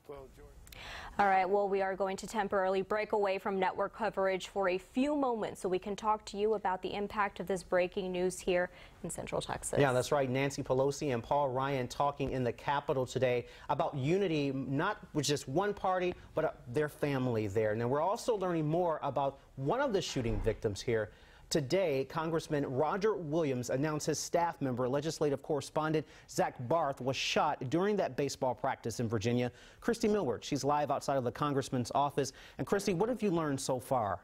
Well, George. All right, well, we are going to temporarily break away from network coverage for a few moments so we can talk to you about the impact of this breaking news here in Central Texas. Yeah, that's right. Nancy Pelosi and Paul Ryan talking in the Capitol today about unity, not with just one party, but their family there. Now, we're also learning more about one of the shooting victims here. Today, Congressman Roger Williams announced his staff member, legislative correspondent Zach Barth, was shot during that baseball practice in Virginia. Christy Millward, she's live outside of the congressman's office. And Christy, what have you learned so far?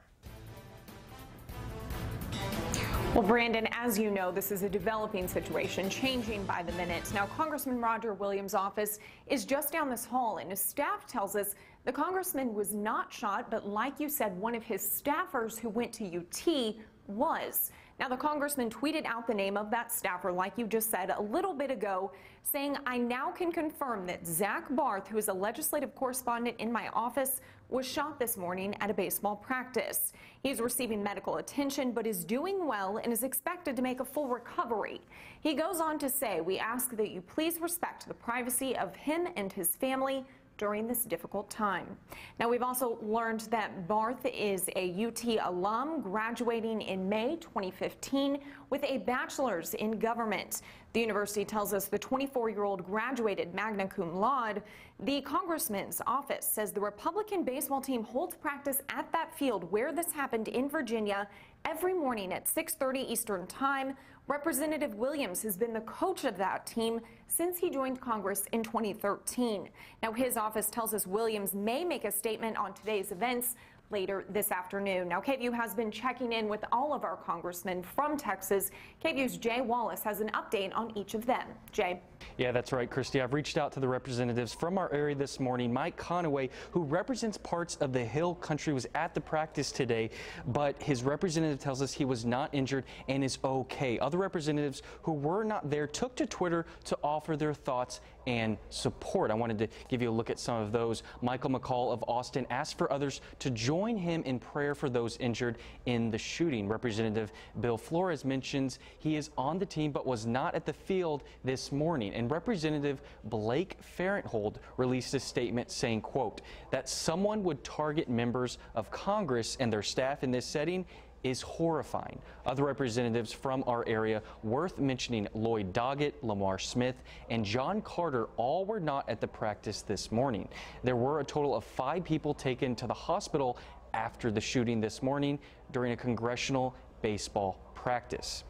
Well, Brandon, as you know, this is a developing situation, changing by the minute. Now, Congressman Roger Williams' office is just down this hall, and his staff tells us the congressman was not shot, but like you said, one of his staffers who went to UT was. Now, the congressman tweeted out the name of that staffer, like you just said a little bit ago, saying, "I now can confirm that Zach Barth, who is a legislative correspondent in my office, was shot this morning at a baseball practice. He's receiving medical attention, but is doing well and is expected to make a full recovery." He goes on to say, "We ask that you please respect the privacy of him and his family during this difficult time." Now, we've also learned that Barth is a UT alum graduating in May 2015 with a bachelor's in government. The university tells us the 24-year-old graduated magna cum laude. The congressman's office says the Republican baseball team holds practice at that field where this happened in Virginia every morning at 6:30 Eastern Time. Representative Williams has been the coach of that team since he joined Congress in 2013. Now, his office tells us Williams may make a statement on today's events later this afternoon. Now, KVUE has been checking in with all of our congressmen from Texas. KVUE's Jay Wallace has an update on each of them. Jay. Yeah, that's right, Christy. I've reached out to the representatives from our area this morning. Mike Conaway, who represents parts of the Hill Country, was at the practice today, but his representative tells us he was not injured and is okay. Other representatives who were not there took to Twitter to offer their thoughts and support. I wanted to give you a look at some of those. Michael McCall of Austin asked for others to join him in prayer for those injured in the shooting. Representative Bill Flores mentions he is on the team but was not at the field this morning. And Representative Blake Farenthold released a statement saying, quote, that someone would target members of Congress and their staff in this setting is horrifying. Other representatives from our area worth mentioning, Lloyd Doggett, Lamar Smith, and John Carter, all were not at the practice this morning. There were a total of 5 people taken to the hospital after the shooting this morning during a congressional baseball practice.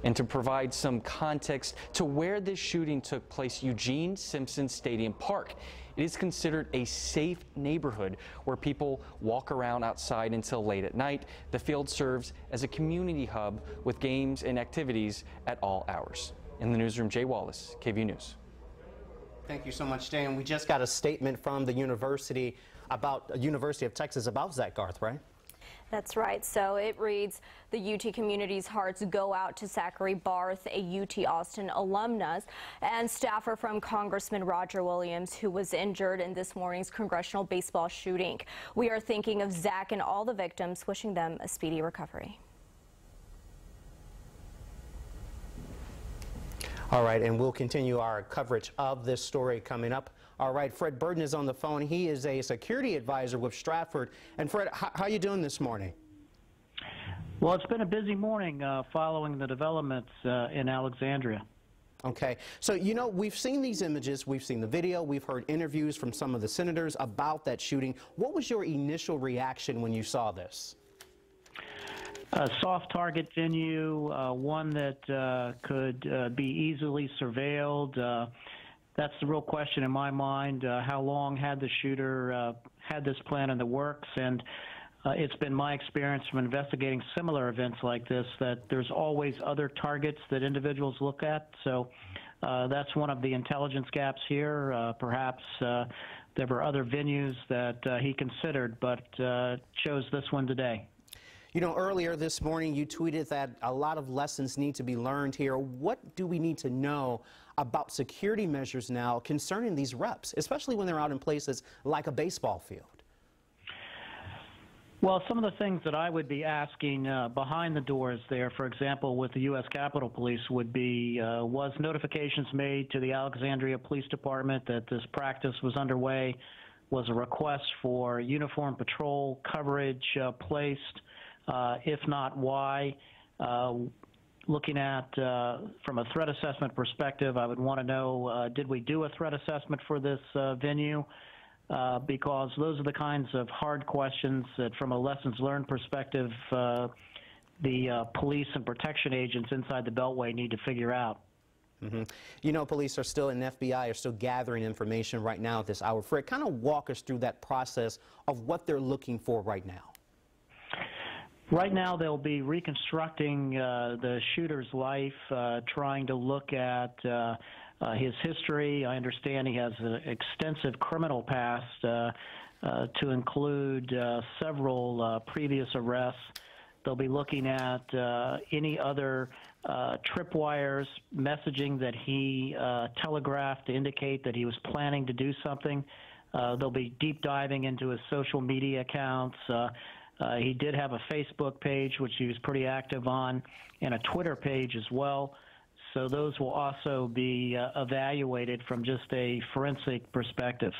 And to provide some context to where this shooting took place, Eugene Simpson Stadium Park. It is considered a safe neighborhood where people walk around outside until late at night. The field serves as a community hub with games and activities at all hours. In the newsroom, Jay Wallace, KVUE News. Thank you so much, Jay. And we just got a statement from the University of Texas about Zach Barth, right? That's right. So it reads, the UT community's hearts go out to Zachary Barth, a UT Austin alumnus and staffer from Congressman Roger Williams, who was injured in this morning's congressional baseball shooting. We are thinking of Zach and all the victims, wishing them a speedy recovery. All right, and we'll continue our coverage of this story coming up. All right, Fred Burden is on the phone. He is a security advisor with Stratford. And Fred, how are you doing this morning? Well, it's been a busy morning following the developments in Alexandria. Okay, so you know, we've seen these images, we've seen the video, we've heard interviews from some of the senators about that shooting. What was your initial reaction when you saw this? A soft target venue, one that could be easily surveilled. That's the real question in my mind. How long had the shooter had this plan in the works? And it's been my experience from investigating similar events like this that there's always other targets that individuals look at. So that's one of the intelligence gaps here. Perhaps there were other venues that he considered, but chose this one today. You know, earlier this morning you tweeted that a lot of lessons need to be learned here. What do we need to know about security measures now concerning these reps, especially when they're out in places like a baseball field? Well, some of the things that I would be asking behind the doors there, for example, with the U.S. Capitol Police, would be, was notifications made to the Alexandria Police Department that this practice was underway? Was a request for uniform patrol coverage placed? If not, why? Looking at, from a threat assessment perspective, I would want to know, did we do a threat assessment for this venue? Because those are the kinds of hard questions that, from a lessons learned perspective, the police and protection agents inside the Beltway need to figure out. Mm-hmm. You know, police are still, and FBI are still gathering information right now at this hour. Fred, kind of walk us through that process of what they're looking for right now. Right now, they'll be reconstructing the shooter's life, trying to look at his history. I understand he has an extensive criminal past to include several previous arrests. They'll be looking at any other tripwires, messaging that he telegraphed to indicate that he was planning to do something. They'll be deep diving into his social media accounts. He did have a Facebook page, which he was pretty active on, and a Twitter page as well. So those will also be evaluated from just a forensic perspective.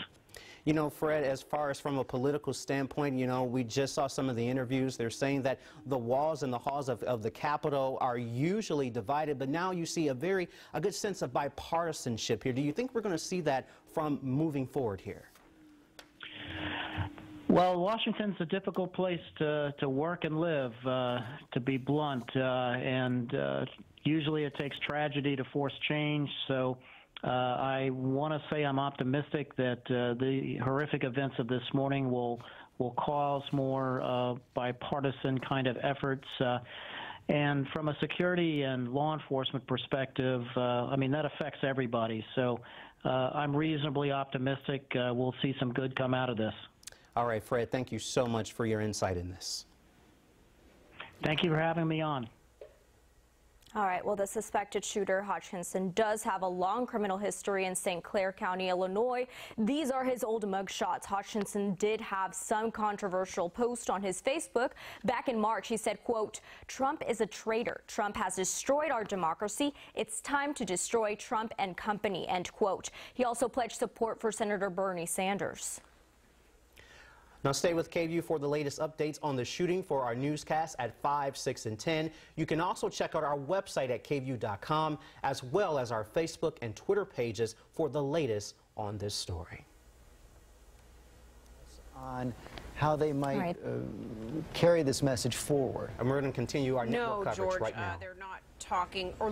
You know, Fred, as far as from a political standpoint, you know, we just saw some of the interviews. They're saying that the walls and the halls of the Capitol are usually divided, but now you see a good sense of bipartisanship here. Do you think we're going to see that from moving forward here? Well, Washington's a difficult place to work and live, to be blunt, and usually it takes tragedy to force change. So I want to say I'm optimistic that the horrific events of this morning will cause more bipartisan kind of efforts. And from a security and law enforcement perspective, I mean, that affects everybody. So I'm reasonably optimistic we'll see some good come out of this. All right, Fred, thank you so much for your insight in this. Thank you for having me on. All right, well, the suspected shooter, Hutchinson, does have a long criminal history in St. Clair County, Illinois. These are his old mugshots. Hutchinson did have some controversial posts on his Facebook. Back in March, he said, quote, "Trump is a traitor. Trump has destroyed our democracy. It's time to destroy Trump and company," end quote. He also pledged support for Senator Bernie Sanders. Now stay with KVUE for the latest updates on the shooting for our newscast at 5, 6, and 10. You can also check out our website at KVUE.com as well as our Facebook and Twitter pages for the latest on this story. On how they might carry this message forward. And we're going to continue our network coverage George, right now. They're not talking or